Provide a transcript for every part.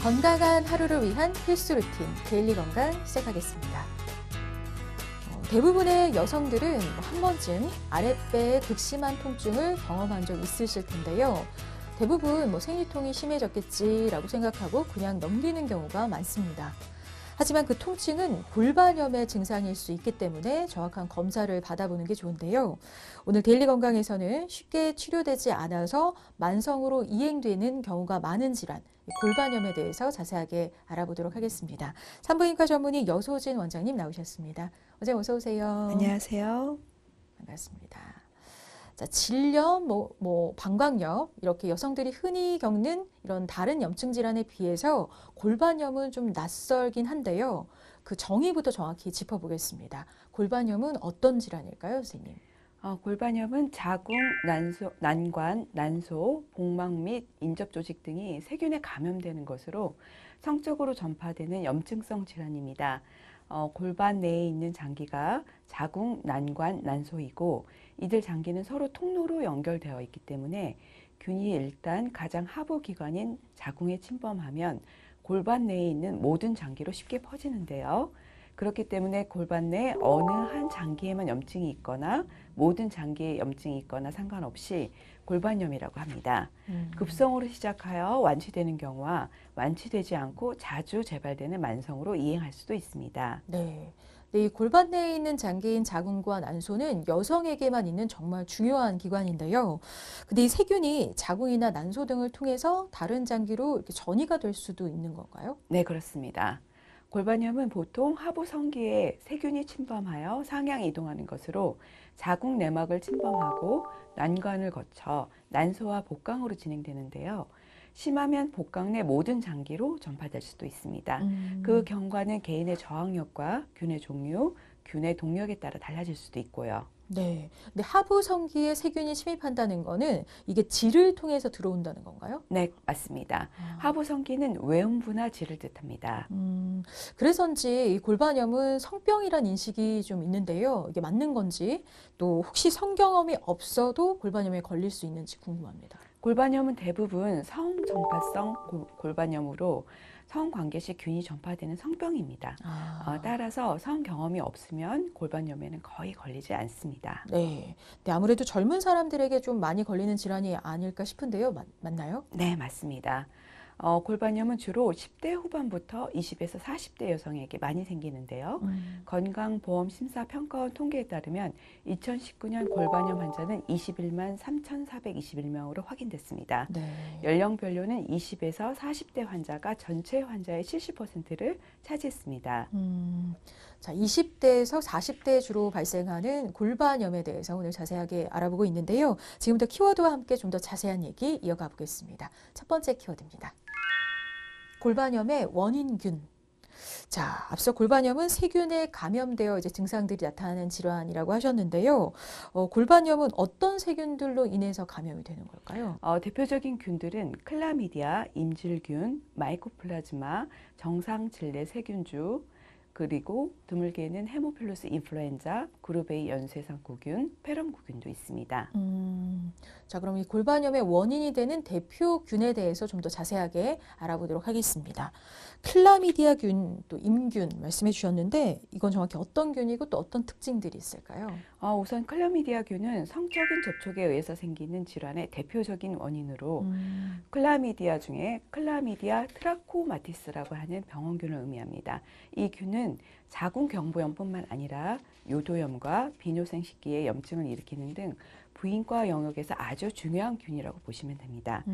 건강한 하루를 위한 필수 루틴 데일리 건강 시작하겠습니다. 대부분의 여성들은 한 번쯤 아랫배의 극심한 통증을 경험한 적 있으실 텐데요. 대부분 생리통이 심해졌겠지라고 생각하고 그냥 넘기는 경우가 많습니다. 하지만 그 통증은 골반염의 증상일 수 있기 때문에 정확한 검사를 받아보는 게 좋은데요. 오늘 데일리 건강에서는 쉽게 치료되지 않아서 만성으로 이행되는 경우가 많은 질환, 골반염에 대해서 자세하게 알아보도록 하겠습니다. 산부인과 전문의 여소진 원장님 나오셨습니다. 원장님 어서 오세요. 안녕하세요. 반갑습니다. 자, 질염, 방광염 이렇게 여성들이 흔히 겪는 이런 다른 염증 질환에 비해서 골반염은 좀 낯설긴 한데요. 그 정의부터 정확히 짚어보겠습니다. 골반염은 어떤 질환일까요, 선생님? 골반염은 자궁, 난관, 난소, 복막 및 인접 조직 등이 세균에 감염되는 것으로 성적으로 전파되는 염증성 질환입니다. 골반 내에 있는 장기가 자궁, 난관, 난소이고 이들 장기는 서로 통로로 연결되어 있기 때문에 균이 일단 가장 하부 기관인 자궁에 침범하면 골반 내에 있는 모든 장기로 쉽게 퍼지는데요. 그렇기 때문에 골반 내 어느 한 장기에만 염증이 있거나 모든 장기에 염증이 있거나 상관없이 골반염이라고 합니다. 급성으로 시작하여 완치되는 경우와 완치되지 않고 자주 재발되는 만성으로 이행할 수도 있습니다. 네. 이 골반 내에 있는 장기인 자궁과 난소는 여성에게만 있는 정말 중요한 기관인데요. 근데 이 세균이 자궁이나 난소 등을 통해서 다른 장기로 이렇게 전이가 될 수도 있는 건가요? 네, 그렇습니다. 골반염은 보통 하부 성기에 세균이 침범하여 상향 이동하는 것으로 자궁 내막을 침범하고 난관을 거쳐 난소와 복강으로 진행되는데요. 심하면 복강 내 모든 장기로 전파될 수도 있습니다. 그 경과는 개인의 저항력과 균의 종류, 균의 동력에 따라 달라질 수도 있고요. 네. 근데 하부 성기에 세균이 침입한다는 거는 이게 질을 통해서 들어온다는 건가요? 네, 맞습니다. 하부 성기는 외음부나 질을 뜻합니다. 그래서인지 이 골반염은 성병이란 인식이 좀 있는데요. 이게 맞는 건지 또 혹시 성경험이 없어도 골반염에 걸릴 수 있는지 궁금합니다. 골반염은 대부분 성전파성 골반염으로 성관계 시 균이 전파되는 성병입니다. 따라서 성경험이 없으면 골반염에는 거의 걸리지 않습니다. 네. 근데 아무래도 젊은 사람들에게 좀 많이 걸리는 질환이 아닐까 싶은데요. 맞나요? 네, 맞습니다. 골반염은 주로 10대 후반부터 20에서 40대 여성에게 많이 생기는데요. 건강보험심사평가원 통계에 따르면 2019년 골반염 환자는 21만 3,421명으로 확인됐습니다. 네. 연령별로는 20에서 40대 환자가 전체 환자의 70%를 차지했습니다. 자, 20대에서 40대에 주로 발생하는 골반염에 대해서 오늘 자세하게 알아보고 있는데요. 지금부터 키워드와 함께 좀 더 자세한 얘기 이어가 보겠습니다. 첫 번째 키워드입니다. 골반염의 원인균. 자, 앞서 골반염은 세균에 감염되어 이제 증상들이 나타나는 질환이라고 하셨는데요. 골반염은 어떤 세균들로 인해서 감염이 되는 걸까요? 대표적인 균들은 클라미디아, 임질균, 마이코플라즈마, 정상질내 세균주, 그리고 드물게는 헤모필루스 인플루엔자, 그룹 A 연쇄상구균, 폐렴구균도 있습니다. 자, 그럼 이 골반염의 원인이 되는 대표균에 대해서 좀 더 자세하게 알아보도록 하겠습니다. 클라미디아균, 또 임균 말씀해 주셨는데 이건 정확히 어떤 균이고 또 어떤 특징들이 있을까요? 우선 클라미디아균은 성적인 접촉에 의해서 생기는 질환의 대표적인 원인으로 클라미디아 중에 클라미디아 트라코마티스라고 하는 병원균을 의미합니다. 이 균은 자궁경부염뿐만 아니라 요도염과 비뇨생 시기에 염증을 일으키는 등 부인과 영역에서 아주 중요한 균이라고 보시면 됩니다.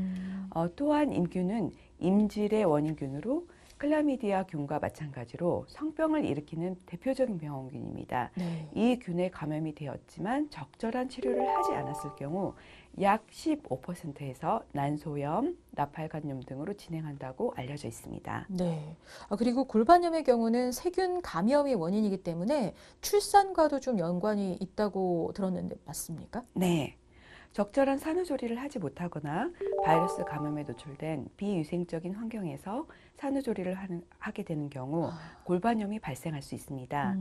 또한 임균은 임질의 원인균으로 클라미디아 균과 마찬가지로 성병을 일으키는 대표적인 병원균입니다. 네. 이 균에 감염이 되었지만 적절한 치료를 하지 않았을 경우 약 15%에서 난소염, 나팔관염 등으로 진행한다고 알려져 있습니다. 네. 그리고 골반염의 경우는 세균 감염이 원인이기 때문에 출산과도 좀 연관이 있다고 들었는데 맞습니까? 네. 적절한 산후조리를 하지 못하거나 바이러스 감염에 노출된 비위생적인 환경에서 산후조리를 하게 되는 경우 골반염이 발생할 수 있습니다.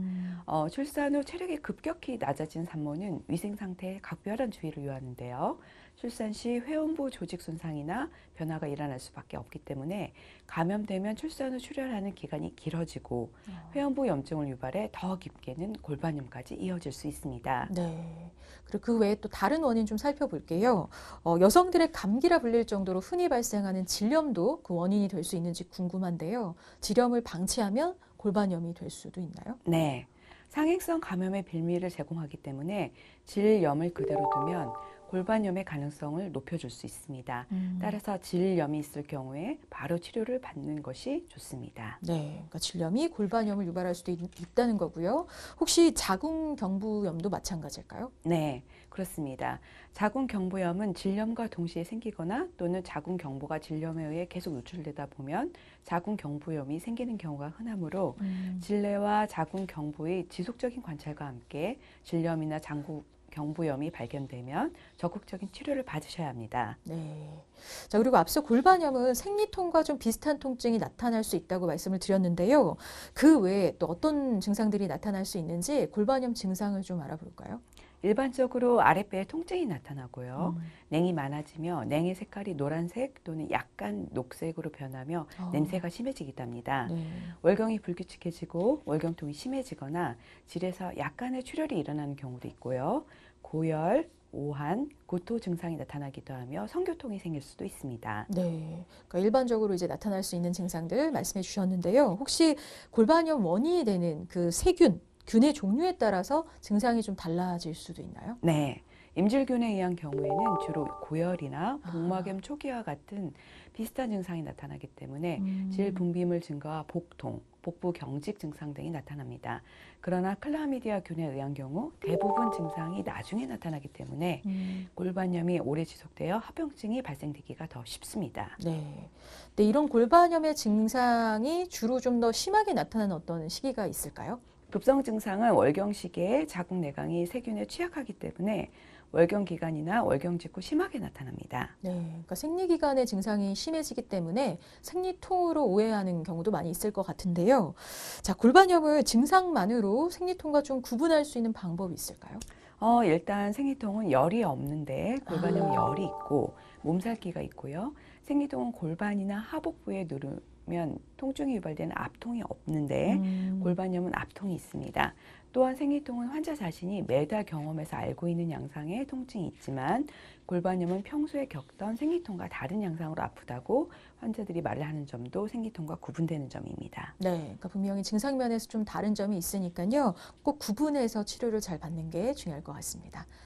출산 후 체력이 급격히 낮아진 산모는 위생 상태에 각별한 주의를 요하는데요. 출산 시 회음부 조직 손상이나 변화가 일어날 수밖에 없기 때문에 감염되면 출산 후 출혈하는 기간이 길어지고 회음부 염증을 유발해 더 깊게는 골반염까지 이어질 수 있습니다. 네. 그리고 그 외에 또 다른 원인 좀 살펴볼게요. 여성들의 감기라 불릴 정도로 흔히 발생하는 질염도 그 원인이 될 수 있는지 궁금한데요. 질염을 방치하면 골반염이 될 수도 있나요? 네. 상행성 감염의 빌미를 제공하기 때문에 질염을 그대로 두면 골반염의 가능성을 높여줄 수 있습니다. 따라서 질염이 있을 경우에 바로 치료를 받는 것이 좋습니다. 네, 그러니까 질염이 골반염을 유발할 수도 있다는 거고요. 혹시 자궁경부염도 마찬가지일까요? 네, 그렇습니다. 자궁경부염은 질염과 동시에 생기거나 또는 자궁경부가 질염에 의해 계속 노출되다 보면 자궁경부염이 생기는 경우가 흔하므로 질내와 자궁경부의 지속적인 관찰과 함께 질염이나 경부염이 발견되면 적극적인 치료를 받으셔야 합니다. 네. 자, 그리고 앞서 골반염은 생리통과 좀 비슷한 통증이 나타날 수 있다고 말씀을 드렸는데요. 그 외에 또 어떤 증상들이 나타날 수 있는지 골반염 증상을 좀 알아볼까요? 일반적으로 아랫배에 통증이 나타나고요. 냉이 많아지며 냉의 색깔이 노란색 또는 약간 녹색으로 변하며 냄새가 심해지기도 합니다. 네. 월경이 불규칙해지고 월경통이 심해지거나 질에서 약간의 출혈이 일어나는 경우도 있고요. 고열, 오한, 구토 증상이 나타나기도 하며 성교통이 생길 수도 있습니다. 네. 그러니까 일반적으로 이제 나타날 수 있는 증상들 말씀해 주셨는데요. 혹시 골반염 원인이 되는 그 균의 종류에 따라서 증상이 좀 달라질 수도 있나요? 네. 임질균에 의한 경우에는 주로 고열이나 복막염 초기와 같은 비슷한 증상이 나타나기 때문에 질 분비물 증가와 복통, 복부 경직 증상 등이 나타납니다. 그러나 클라미디아균에 의한 경우 대부분 증상이 나중에 나타나기 때문에 골반염이 오래 지속되어 합병증이 발생되기가 더 쉽습니다. 네. 근데 이런 골반염의 증상이 주로 좀 더 심하게 나타나는 어떤 시기가 있을까요? 급성 증상은 월경 시기에 자궁 내강이 세균에 취약하기 때문에 월경 기간이나 월경 직후 심하게 나타납니다. 네. 그러니까 생리기간의 증상이 심해지기 때문에 생리통으로 오해하는 경우도 많이 있을 것 같은데요. 자, 골반염을 증상만으로 생리통과 좀 구분할 수 있는 방법이 있을까요? 일단 생리통은 열이 없는데 골반염 열이 있고 몸살기가 있고요. 생리통은 골반이나 하복부에 누르면 통증이 유발되는 압통이 없는데 골반염은 압통이 있습니다. 또한 생리통은 환자 자신이 매달 경험해서 알고 있는 양상의 통증이 있지만 골반염은 평소에 겪던 생리통과 다른 양상으로 아프다고 환자들이 말을 하는 점도 생리통과 구분되는 점입니다. 네. 그러니까 분명히 증상 면에서 좀 다른 점이 있으니까요. 꼭 구분해서 치료를 잘 받는 게 중요할 것 같습니다.